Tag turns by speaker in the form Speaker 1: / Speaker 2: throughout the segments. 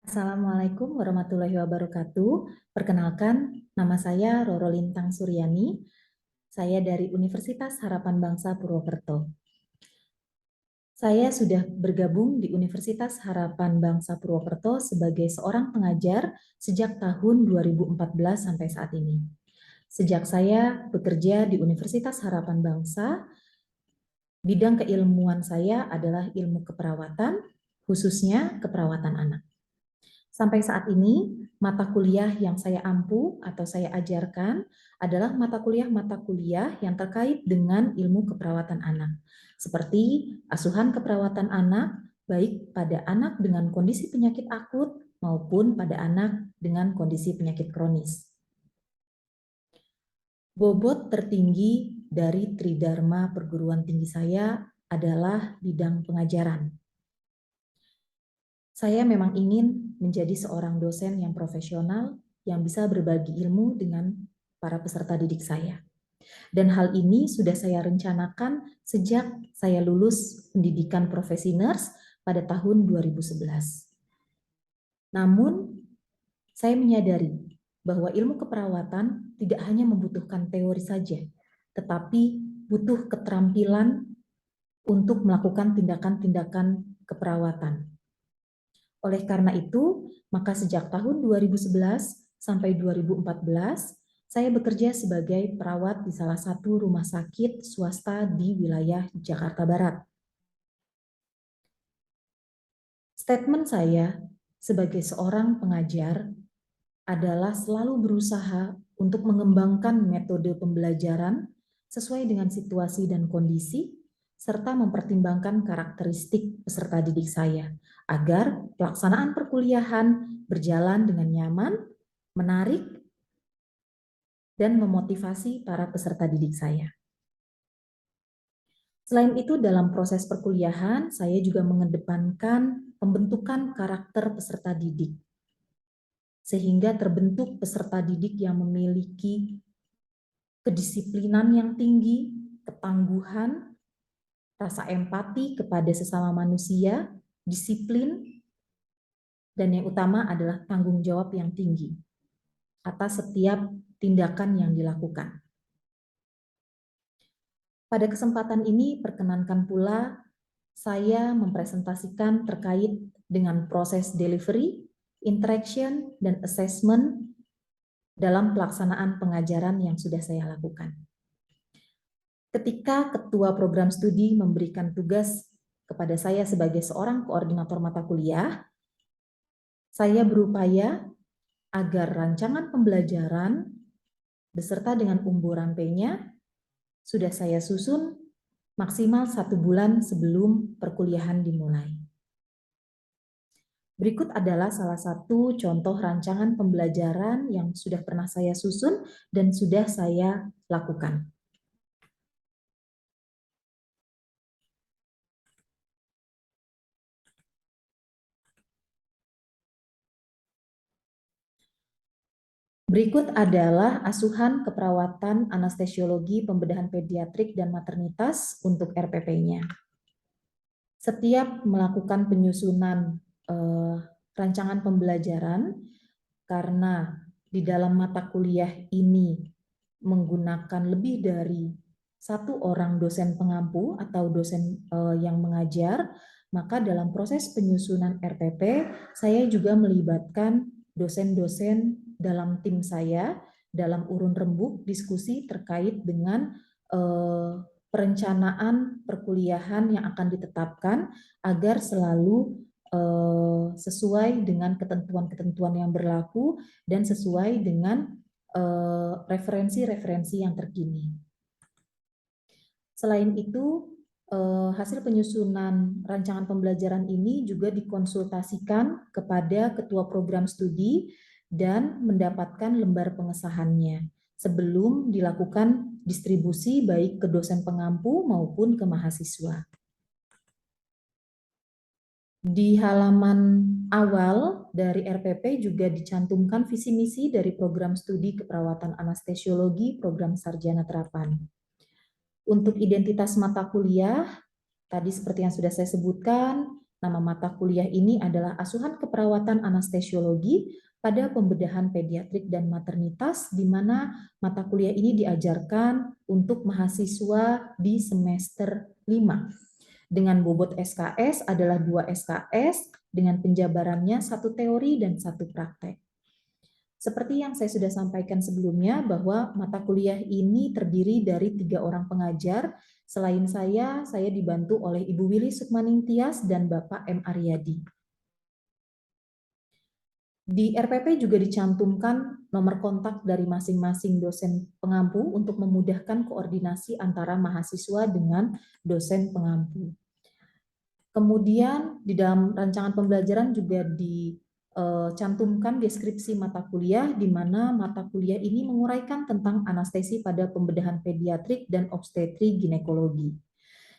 Speaker 1: Assalamualaikum warahmatullahi wabarakatuh. Perkenalkan, nama saya Roro Lintang Suryani. Saya dari Universitas Harapan Bangsa Purwokerto. Saya sudah bergabung di Universitas Harapan Bangsa Purwokerto sebagai seorang pengajar sejak tahun 2014 sampai saat ini. Sejak saya bekerja di Universitas Harapan Bangsa, bidang keilmuan saya adalah ilmu keperawatan, khususnya keperawatan anak. Sampai saat ini, mata kuliah yang saya ampu atau saya ajarkan adalah mata kuliah yang terkait dengan ilmu keperawatan anak, seperti asuhan keperawatan anak, baik pada anak dengan kondisi penyakit akut maupun pada anak dengan kondisi penyakit kronis. Bobot tertinggi dari Tridharma perguruan tinggi saya adalah bidang pengajaran. Saya memang ingin menjadi seorang dosen yang profesional yang bisa berbagi ilmu dengan para peserta didik saya. Dan hal ini sudah saya rencanakan sejak saya lulus pendidikan profesi nurse pada tahun 2011. Namun, saya menyadari bahwa ilmu keperawatan tidak hanya membutuhkan teori saja, tetapi butuh keterampilan untuk melakukan tindakan-tindakan keperawatan. Oleh karena itu, maka sejak tahun 2011 sampai 2014, saya bekerja sebagai perawat di salah satu rumah sakit swasta di wilayah Jakarta Barat. Statement saya sebagai seorang pengajar adalah selalu berusaha untuk mengembangkan metode pembelajaran sesuai dengan situasi dan kondisi, serta mempertimbangkan karakteristik peserta didik saya, agar pelaksanaan perkuliahan berjalan dengan nyaman, menarik, dan memotivasi para peserta didik saya. Selain itu, dalam proses perkuliahan, saya juga mengedepankan pembentukan karakter peserta didik, sehingga terbentuk peserta didik yang memiliki kedisiplinan yang tinggi, ketangguhan, rasa empati kepada sesama manusia, disiplin, dan yang utama adalah tanggung jawab yang tinggi atas setiap tindakan yang dilakukan. Pada kesempatan ini, perkenankan pula saya mempresentasikan terkait dengan proses delivery, interaction, dan assessment dalam pelaksanaan pengajaran yang sudah saya lakukan. Ketika ketua program studi memberikan tugas kepada saya sebagai seorang koordinator mata kuliah, saya berupaya agar rancangan pembelajaran beserta dengan umbu rampenya sudah saya susun maksimal 1 bulan sebelum perkuliahan dimulai. Berikut adalah salah satu contoh rancangan pembelajaran yang sudah pernah saya susun dan sudah saya lakukan. Berikut adalah asuhan keperawatan anestesiologi, pembedahan pediatrik, dan maternitas untuk RPP-nya. Setiap melakukan penyusunan rancangan pembelajaran, karena di dalam mata kuliah ini menggunakan lebih dari 1 orang dosen pengampu atau dosen yang mengajar, maka dalam proses penyusunan RPP, saya juga melibatkan dosen-dosen dalam tim saya dalam urun rembuk diskusi terkait dengan perencanaan perkuliahan yang akan ditetapkan agar selalu sesuai dengan ketentuan-ketentuan yang berlaku dan sesuai dengan referensi-referensi yang terkini. Selain itu, hasil penyusunan rancangan pembelajaran ini juga dikonsultasikan kepada ketua program studi dan mendapatkan lembar pengesahannya sebelum dilakukan distribusi baik ke dosen pengampu maupun ke mahasiswa. Di halaman awal dari RPP juga dicantumkan visi misi dari program studi keperawatan anestesiologi program sarjana terapan. Untuk identitas mata kuliah, tadi seperti yang sudah saya sebutkan, Nama mata kuliah ini adalah Asuhan Keperawatan Anestesiologi pada Pembedahan Pediatrik dan Maternitas, di mana mata kuliah ini diajarkan untuk mahasiswa di semester 5. Dengan bobot SKS adalah 2 SKS, dengan penjabarannya 1 teori dan 1 praktek. Seperti yang saya sudah sampaikan sebelumnya, bahwa mata kuliah ini terdiri dari 3 orang pengajar. Selain saya dibantu oleh Ibu Willy Sukmaning Tias dan Bapak M. Aryadi. Di RPP juga dicantumkan nomor kontak dari masing-masing dosen pengampu untuk memudahkan koordinasi antara mahasiswa dengan dosen pengampu. Kemudian di dalam rancangan pembelajaran juga dicantumkan deskripsi mata kuliah, di mana mata kuliah ini menguraikan tentang anestesi pada pembedahan pediatrik dan obstetri ginekologi.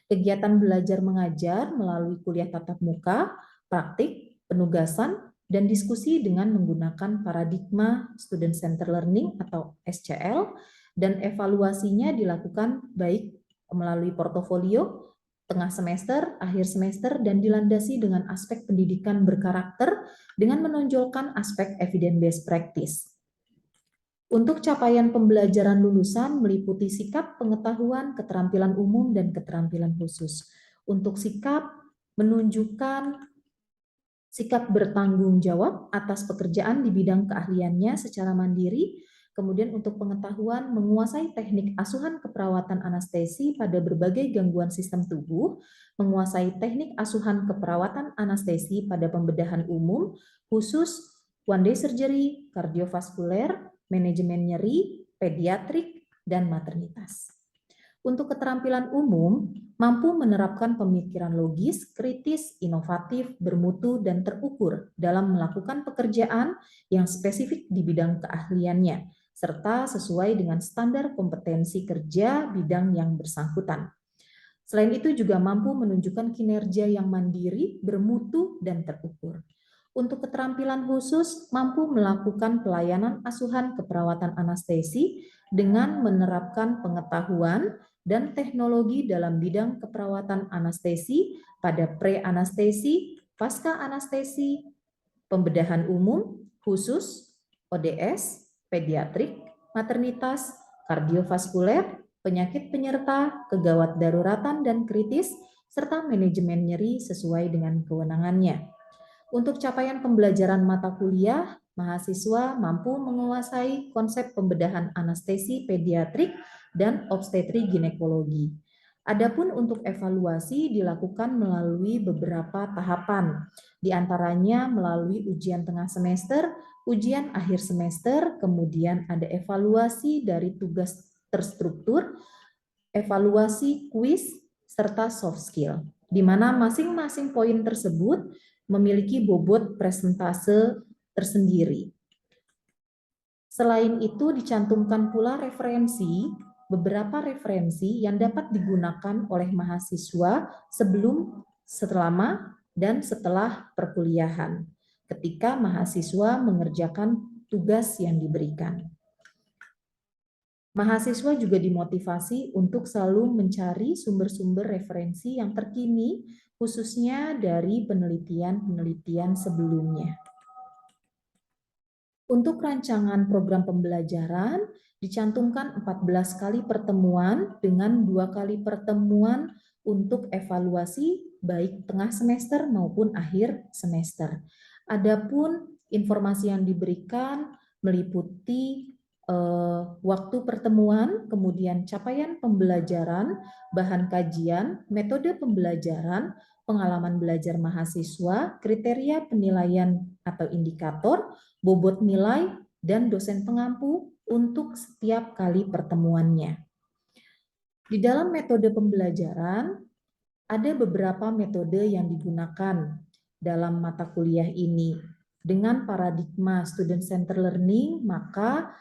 Speaker 1: Kegiatan belajar mengajar melalui kuliah tatap muka, praktik, penugasan, dan diskusi dengan menggunakan paradigma Student Centered Learning atau SCL, dan evaluasinya dilakukan baik melalui portofolio, tengah semester, akhir semester, dan dilandasi dengan aspek pendidikan berkarakter dengan menonjolkan aspek evidence-based practice. Untuk capaian pembelajaran lulusan meliputi sikap, pengetahuan, keterampilan umum, dan keterampilan khusus. Untuk sikap, menunjukkan sikap bertanggung jawab atas pekerjaan di bidang keahliannya secara mandiri. Kemudian untuk pengetahuan, menguasai teknik asuhan keperawatan anestesi pada berbagai gangguan sistem tubuh, menguasai teknik asuhan keperawatan anestesi pada pembedahan umum, khusus one day surgery, kardiovaskuler, manajemen nyeri, pediatrik, dan maternitas. Untuk keterampilan umum, mampu menerapkan pemikiran logis, kritis, inovatif, bermutu, dan terukur dalam melakukan pekerjaan yang spesifik di bidang keahliannya, serta sesuai dengan standar kompetensi kerja bidang yang bersangkutan. Selain itu juga mampu menunjukkan kinerja yang mandiri, bermutu, dan terukur. Untuk keterampilan khusus, mampu melakukan pelayanan asuhan keperawatan anestesi dengan menerapkan pengetahuan dan teknologi dalam bidang keperawatan anestesi pada pre-anestesi, pasca anestesi, pembedahan umum, khusus, ODS, pediatrik, maternitas, kardiovaskuler, penyakit penyerta, kegawat daruratan dan kritis, serta manajemen nyeri sesuai dengan kewenangannya. Untuk capaian pembelajaran mata kuliah, mahasiswa mampu menguasai konsep pembedahan anestesi pediatrik dan obstetri ginekologi. Adapun untuk evaluasi dilakukan melalui beberapa tahapan, di antaranya melalui ujian tengah semester, ujian akhir semester, kemudian ada evaluasi dari tugas terstruktur, evaluasi kuis, serta soft skill, di mana masing-masing poin tersebut memiliki bobot presentase tersendiri. Selain itu dicantumkan pula beberapa referensi yang dapat digunakan oleh mahasiswa sebelum, selama, dan setelah perkuliahan, ketika mahasiswa mengerjakan tugas yang diberikan. Mahasiswa juga dimotivasi untuk selalu mencari sumber-sumber referensi yang terkini, khususnya dari penelitian-penelitian sebelumnya. Untuk rancangan program pembelajaran, dicantumkan 14 kali pertemuan dengan 2 kali pertemuan untuk evaluasi baik tengah semester maupun akhir semester. Adapun informasi yang diberikan meliputi waktu pertemuan, kemudian capaian pembelajaran, bahan kajian, metode pembelajaran, pengalaman belajar mahasiswa, kriteria penilaian atau indikator, bobot nilai, dan dosen pengampu untuk setiap kali pertemuannya. Di dalam metode pembelajaran, ada beberapa metode yang digunakan dalam mata kuliah ini. Dengan paradigma student centered learning, maka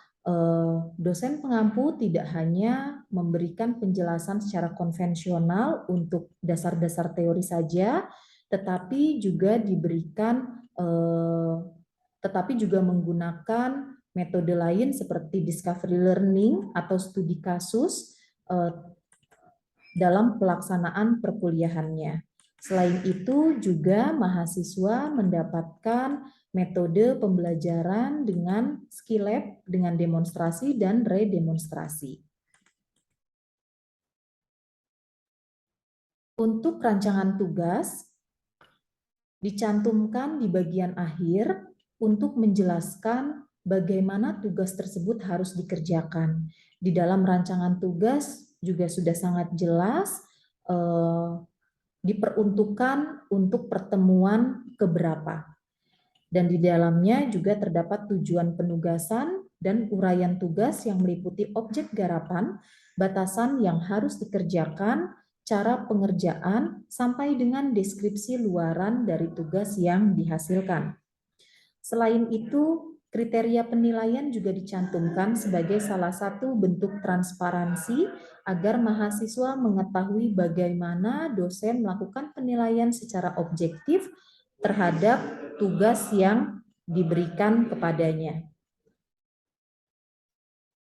Speaker 1: dosen pengampu tidak hanya memberikan penjelasan secara konvensional untuk dasar-dasar teori saja, tetapi juga menggunakan metode lain seperti discovery learning atau studi kasus dalam pelaksanaan perkuliahannya. Selain itu juga mahasiswa mendapatkan metode pembelajaran dengan skill lab, dengan demonstrasi dan redemonstrasi. Untuk rancangan tugas, dicantumkan di bagian akhir untuk menjelaskan bagaimana tugas tersebut harus dikerjakan. Di dalam rancangan tugas juga sudah sangat jelas diperuntukkan untuk pertemuan keberapa. Dan di dalamnya juga terdapat tujuan penugasan dan uraian tugas yang meliputi objek garapan, batasan yang harus dikerjakan, cara pengerjaan, sampai dengan deskripsi luaran dari tugas yang dihasilkan. Selain itu, kriteria penilaian juga dicantumkan sebagai salah satu bentuk transparansi agar mahasiswa mengetahui bagaimana dosen melakukan penilaian secara objektif terhadap tugas yang diberikan kepadanya.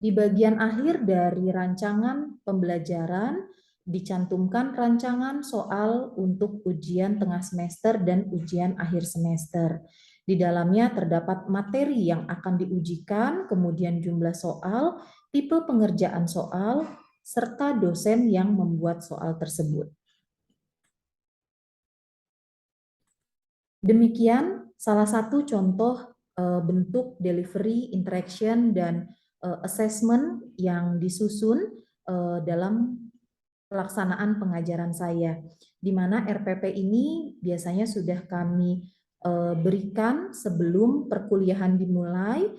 Speaker 1: Di bagian akhir dari rancangan pembelajaran dicantumkan rancangan soal untuk ujian tengah semester dan ujian akhir semester. Di dalamnya terdapat materi yang akan diujikan, kemudian jumlah soal, tipe pengerjaan soal, serta dosen yang membuat soal tersebut. Demikian salah satu contoh bentuk delivery, interaction, dan assessment yang disusun dalam pelaksanaan pengajaran saya, di mana RPP ini biasanya sudah kami berikan sebelum perkuliahan dimulai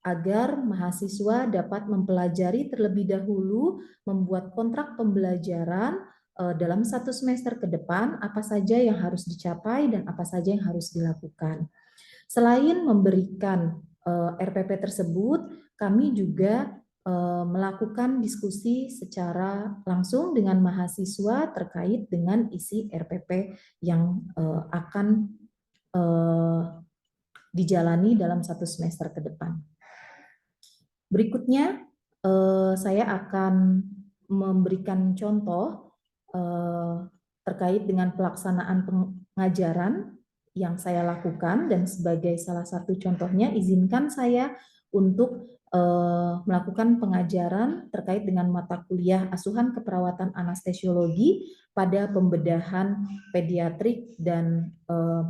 Speaker 1: agar mahasiswa dapat mempelajari terlebih dahulu, membuat kontrak pembelajaran dalam satu semester ke depan, apa saja yang harus dicapai dan apa saja yang harus dilakukan. Selain memberikan RPP tersebut, kami juga melakukan diskusi secara langsung dengan mahasiswa terkait dengan isi RPP yang akan dijalani dalam satu semester ke depan. Berikutnya, saya akan memberikan contoh terkait dengan pelaksanaan pengajaran yang saya lakukan, dan sebagai salah satu contohnya izinkan saya untuk melakukan pengajaran terkait dengan mata kuliah asuhan keperawatan anestesiologi pada pembedahan pediatrik dan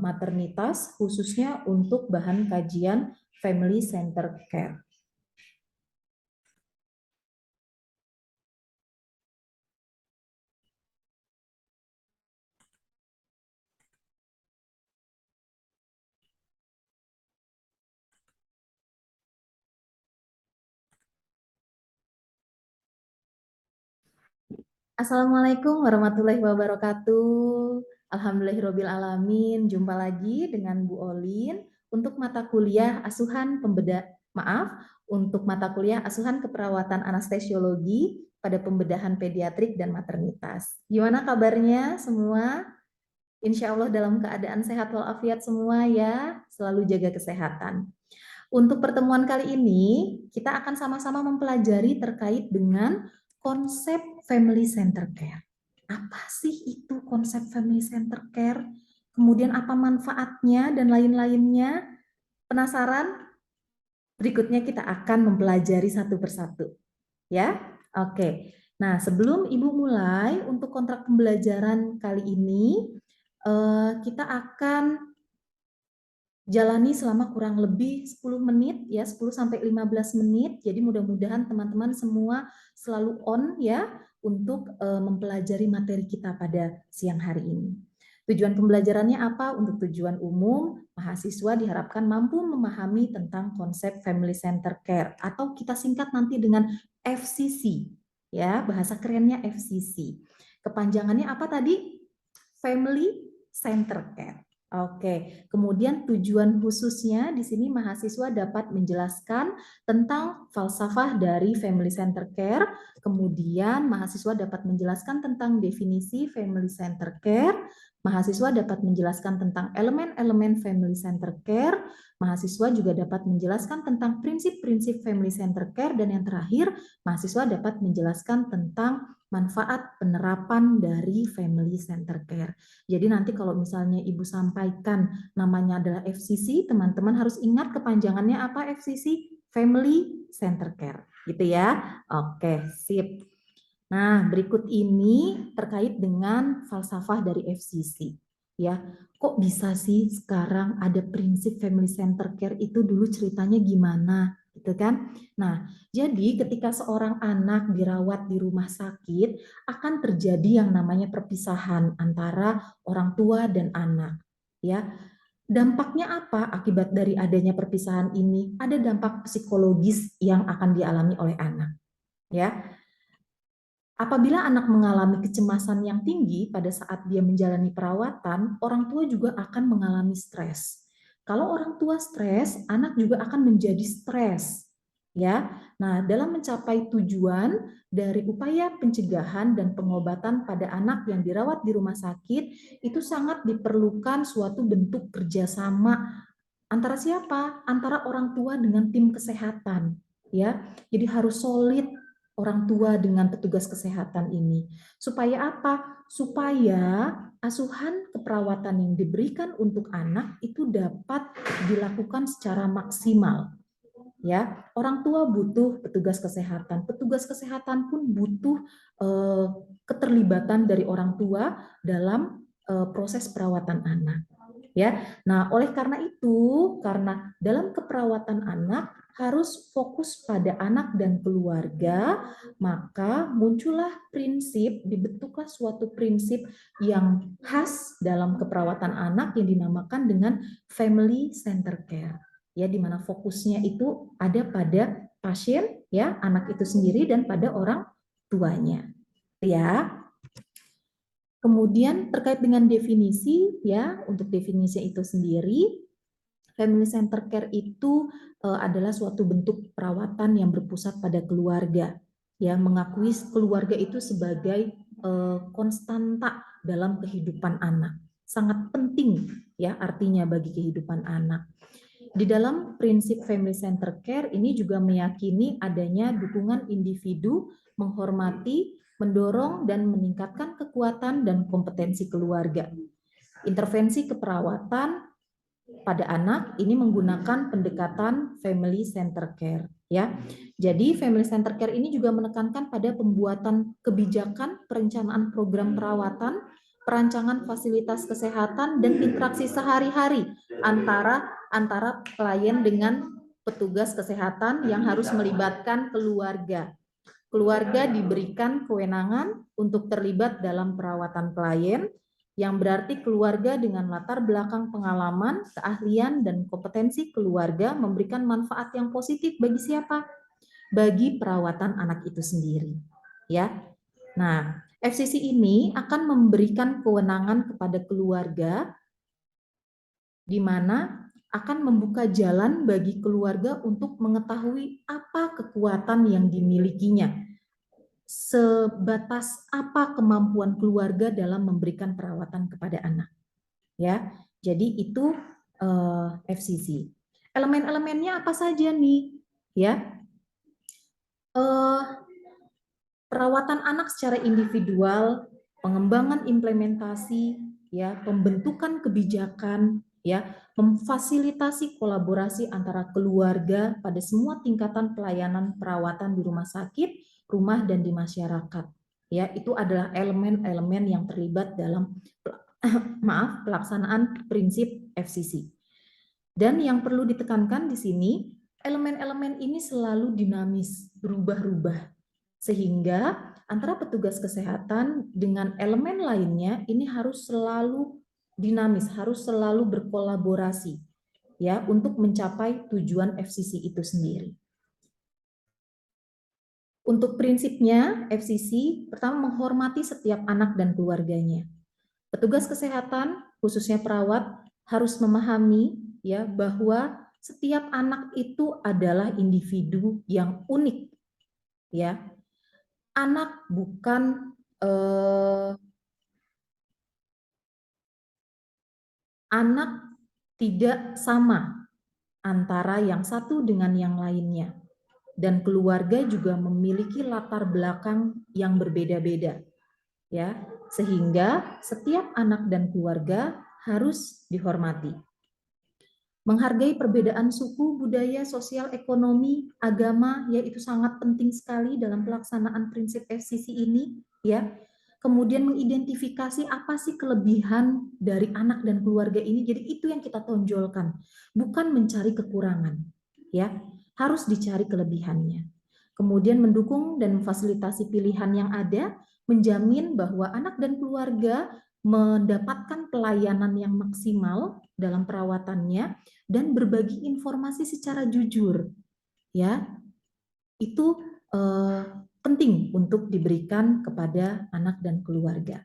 Speaker 1: maternitas, khususnya untuk bahan kajian family center care. Assalamualaikum warahmatullahi wabarakatuh. Alhamdulillahirabbil alamin. Jumpa lagi dengan Bu Olin untuk mata kuliah untuk mata kuliah asuhan keperawatan anestesiologi pada pembedahan pediatrik dan maternitas. Gimana kabarnya semua? Insya Allah dalam keadaan sehat walafiat semua ya. Selalu jaga kesehatan. Untuk pertemuan kali ini, kita akan sama-sama mempelajari terkait dengan konsep family center care. Apa sih itu konsep family center care? Kemudian apa manfaatnya dan lain-lainnya? Penasaran? Berikutnya kita akan mempelajari satu persatu. Ya? Oke. Nah, sebelum Ibu mulai untuk kontrak pembelajaran kali ini, kita akan jalani selama kurang lebih 10 menit ya, 10 sampai 15 menit. Jadi mudah-mudahan teman-teman semua selalu on ya untuk mempelajari materi kita pada siang hari ini. Tujuan pembelajarannya apa? Untuk tujuan umum, mahasiswa diharapkan mampu memahami tentang konsep family center care atau kita singkat nanti dengan FCC. Ya, bahasa kerennya FCC. Kepanjangannya apa tadi? Family Center Care. Oke, kemudian tujuan khususnya di sini mahasiswa dapat menjelaskan tentang falsafah dari Family Center Care, kemudian mahasiswa dapat menjelaskan tentang definisi Family Center Care, Mahasiswa dapat menjelaskan tentang elemen-elemen family center care. Mahasiswa juga dapat menjelaskan tentang prinsip-prinsip family center care. Dan yang terakhir, mahasiswa dapat menjelaskan tentang manfaat penerapan dari family center care. Jadi nanti kalau misalnya Ibu sampaikan namanya adalah FCC, teman-teman harus ingat kepanjangannya apa FCC? Family Center Care, gitu ya. Oke, sip. Nah, berikut ini terkait dengan falsafah dari FCC. Ya, kok bisa sih sekarang ada prinsip family center care, itu dulu ceritanya gimana, gitu kan? Nah, jadi ketika seorang anak dirawat di rumah sakit, akan terjadi yang namanya perpisahan antara orang tua dan anak. Ya, dampaknya apa akibat dari adanya perpisahan ini? Ada dampak psikologis yang akan dialami oleh anak. Ya, apabila anak mengalami kecemasan yang tinggi pada saat dia menjalani perawatan, orang tua juga akan mengalami stres. Kalau orang tua stres, anak juga akan menjadi stres. Ya. Nah, dalam mencapai tujuan dari upaya pencegahan dan pengobatan pada anak yang dirawat di rumah sakit, itu sangat diperlukan suatu bentuk kerjasama antara siapa? Antara orang tua dengan tim kesehatan. Ya, jadi harus solid orang tua dengan petugas kesehatan ini. Supaya apa? Supaya asuhan keperawatan yang diberikan untuk anak itu dapat dilakukan secara maksimal. Ya, orang tua butuh petugas kesehatan pun butuh keterlibatan dari orang tua dalam proses perawatan anak. Ya, nah oleh karena itu, karena dalam keperawatan anak harus fokus pada anak dan keluarga, maka muncullah prinsip, dibentuklah suatu prinsip yang khas dalam keperawatan anak yang dinamakan dengan family center care. Ya, di mana fokusnya itu ada pada pasien, ya, anak itu sendiri dan pada orang tuanya. Ya. Kemudian terkait dengan definisi, ya, untuk definisi itu sendiri, family center care itu adalah suatu bentuk perawatan yang berpusat pada keluarga, ya, mengakui keluarga itu sebagai konstanta dalam kehidupan anak, sangat penting, ya, artinya bagi kehidupan anak. Di dalam prinsip family center care ini juga meyakini adanya dukungan individu, menghormati, mendorong dan meningkatkan kekuatan dan kompetensi keluarga. Intervensi keperawatan pada anak ini menggunakan pendekatan family center care, ya. Jadi family center care ini juga menekankan pada pembuatan kebijakan, perencanaan program perawatan, perancangan fasilitas kesehatan dan interaksi sehari-hari antara klien dengan petugas kesehatan yang harus melibatkan keluarga. Keluarga diberikan kewenangan untuk terlibat dalam perawatan klien, yang berarti keluarga dengan latar belakang pengalaman, keahlian, dan kompetensi keluarga memberikan manfaat yang positif bagi siapa? Bagi perawatan anak itu sendiri. Ya. Nah, FCC ini akan memberikan kewenangan kepada keluarga di mana akan membuka jalan bagi keluarga untuk mengetahui apa kekuatan yang dimilikinya, sebatas apa kemampuan keluarga dalam memberikan perawatan kepada anak. Ya, jadi itu FCC. Elemen-elemennya apa saja nih? Ya, perawatan anak secara individual, pengembangan implementasi, ya, pembentukan kebijakan, ya, memfasilitasi kolaborasi antara keluarga pada semua tingkatan pelayanan perawatan di rumah sakit, rumah dan di masyarakat. Ya, itu adalah elemen-elemen yang terlibat dalam pelaksanaan prinsip FCC. Dan yang perlu ditekankan di sini, elemen-elemen ini selalu dinamis, berubah-ubah. Sehingga antara petugas kesehatan dengan elemen lainnya ini harus selalu dinamis, harus selalu berkolaborasi, ya, untuk mencapai tujuan FCC itu sendiri. Untuk prinsipnya, FCC pertama menghormati setiap anak dan keluarganya. Petugas kesehatan, khususnya perawat, harus memahami, ya, bahwa setiap anak itu adalah individu yang unik, ya. Anak bukan anak tidak sama antara yang satu dengan yang lainnya. Dan keluarga juga memiliki latar belakang yang berbeda-beda. Ya, sehingga setiap anak dan keluarga harus dihormati. Menghargai perbedaan suku, budaya, sosial, ekonomi, agama, ya itu sangat penting sekali dalam pelaksanaan prinsip FCC ini, ya. Kemudian mengidentifikasi apa sih kelebihan dari anak dan keluarga ini. Jadi itu yang kita tonjolkan, bukan mencari kekurangan, ya. Harus dicari kelebihannya. Kemudian mendukung dan memfasilitasi pilihan yang ada, menjamin bahwa anak dan keluarga mendapatkan pelayanan yang maksimal dalam perawatannya dan berbagi informasi secara jujur, ya itu penting untuk diberikan kepada anak dan keluarga.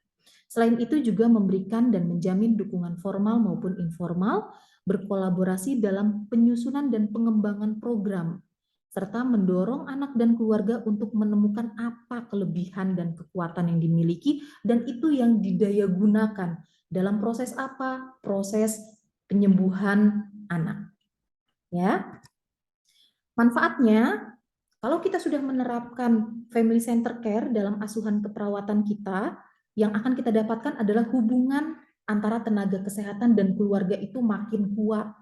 Speaker 1: Selain itu juga memberikan dan menjamin dukungan formal maupun informal, berkolaborasi dalam penyusunan dan pengembangan program, serta mendorong anak dan keluarga untuk menemukan apa kelebihan dan kekuatan yang dimiliki dan itu yang didaya gunakan dalam proses apa? Proses penyembuhan anak. Ya. Manfaatnya, kalau kita sudah menerapkan family center care dalam asuhan keperawatan kita, yang akan kita dapatkan adalah hubungan antara tenaga kesehatan dan keluarga itu makin kuat.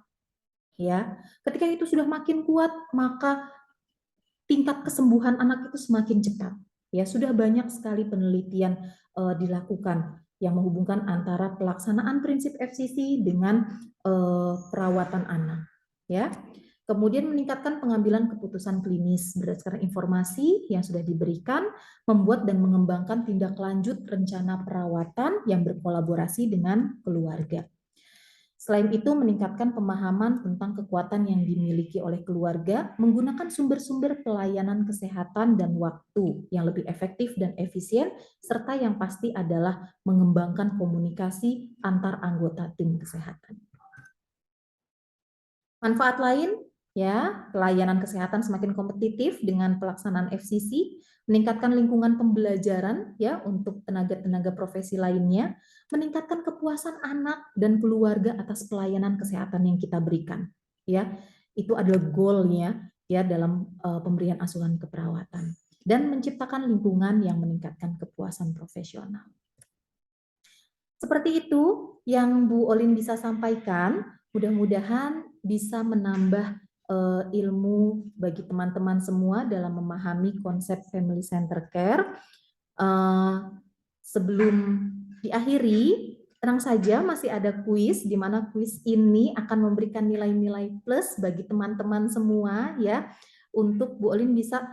Speaker 1: Ya, ketika itu sudah makin kuat, maka tingkat kesembuhan anak itu semakin cepat. Ya, sudah banyak sekali penelitian dilakukan yang menghubungkan antara pelaksanaan prinsip FCC dengan perawatan anak. Ya, kemudian meningkatkan pengambilan keputusan klinis berdasarkan informasi yang sudah diberikan, membuat dan mengembangkan tindak lanjut rencana perawatan yang berkolaborasi dengan keluarga. Selain itu, meningkatkan pemahaman tentang kekuatan yang dimiliki oleh keluarga, menggunakan sumber-sumber pelayanan kesehatan dan waktu yang lebih efektif dan efisien, serta yang pasti adalah mengembangkan komunikasi antar anggota tim kesehatan. Manfaat lain, ya, pelayanan kesehatan semakin kompetitif dengan pelaksanaan FCC, meningkatkan lingkungan pembelajaran ya untuk tenaga-tenaga profesi lainnya, meningkatkan kepuasan anak dan keluarga atas pelayanan kesehatan yang kita berikan. Ya, itu adalah goalnya ya dalam pemberian asuhan keperawatan dan menciptakan lingkungan yang meningkatkan kepuasan profesional. Seperti itu yang Bu Olin bisa sampaikan. Mudah-mudahan bisa menambah ilmu bagi teman-teman semua dalam memahami konsep family center care. Sebelum diakhiri, tenang saja masih ada kuis, di mana kuis ini akan memberikan nilai-nilai plus bagi teman-teman semua ya, untuk Bu Olin bisa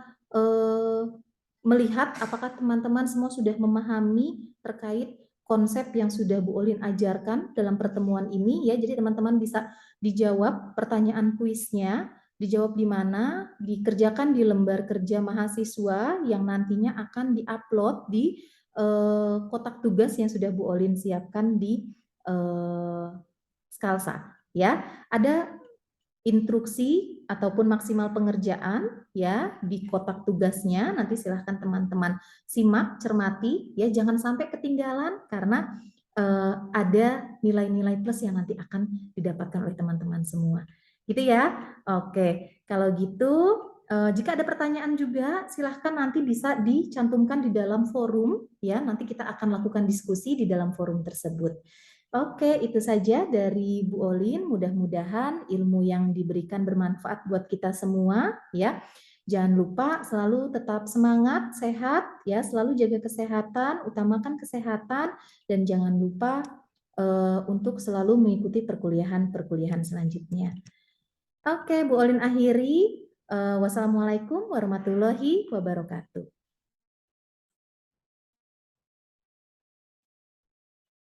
Speaker 1: melihat apakah teman-teman semua sudah memahami terkait konsep yang sudah Bu Olin ajarkan dalam pertemuan ini ya. Jadi teman-teman bisa dijawab pertanyaan kuisnya, dijawab di mana, dikerjakan di lembar kerja mahasiswa yang nantinya akan diupload di kotak tugas yang sudah Bu Olin siapkan di Skalsa ya. Ada instruksi ataupun maksimal pengerjaan ya di kotak tugasnya, nanti silahkan teman-teman simak, cermati ya, jangan sampai ketinggalan karena ada nilai-nilai plus yang nanti akan didapatkan oleh teman-teman semua gitu ya. Oke, kalau gitu jika ada pertanyaan juga silahkan nanti bisa dicantumkan di dalam forum ya, nanti kita akan lakukan diskusi di dalam forum tersebut. Oke, itu saja dari Bu Olin. Mudah-mudahan ilmu yang diberikan bermanfaat buat kita semua ya. Jangan lupa selalu tetap semangat, sehat ya, selalu jaga kesehatan, utamakan kesehatan dan jangan lupa untuk selalu mengikuti perkuliahan selanjutnya. Oke, Bu Olin akhiri. Wassalamualaikum warahmatullahi wabarakatuh.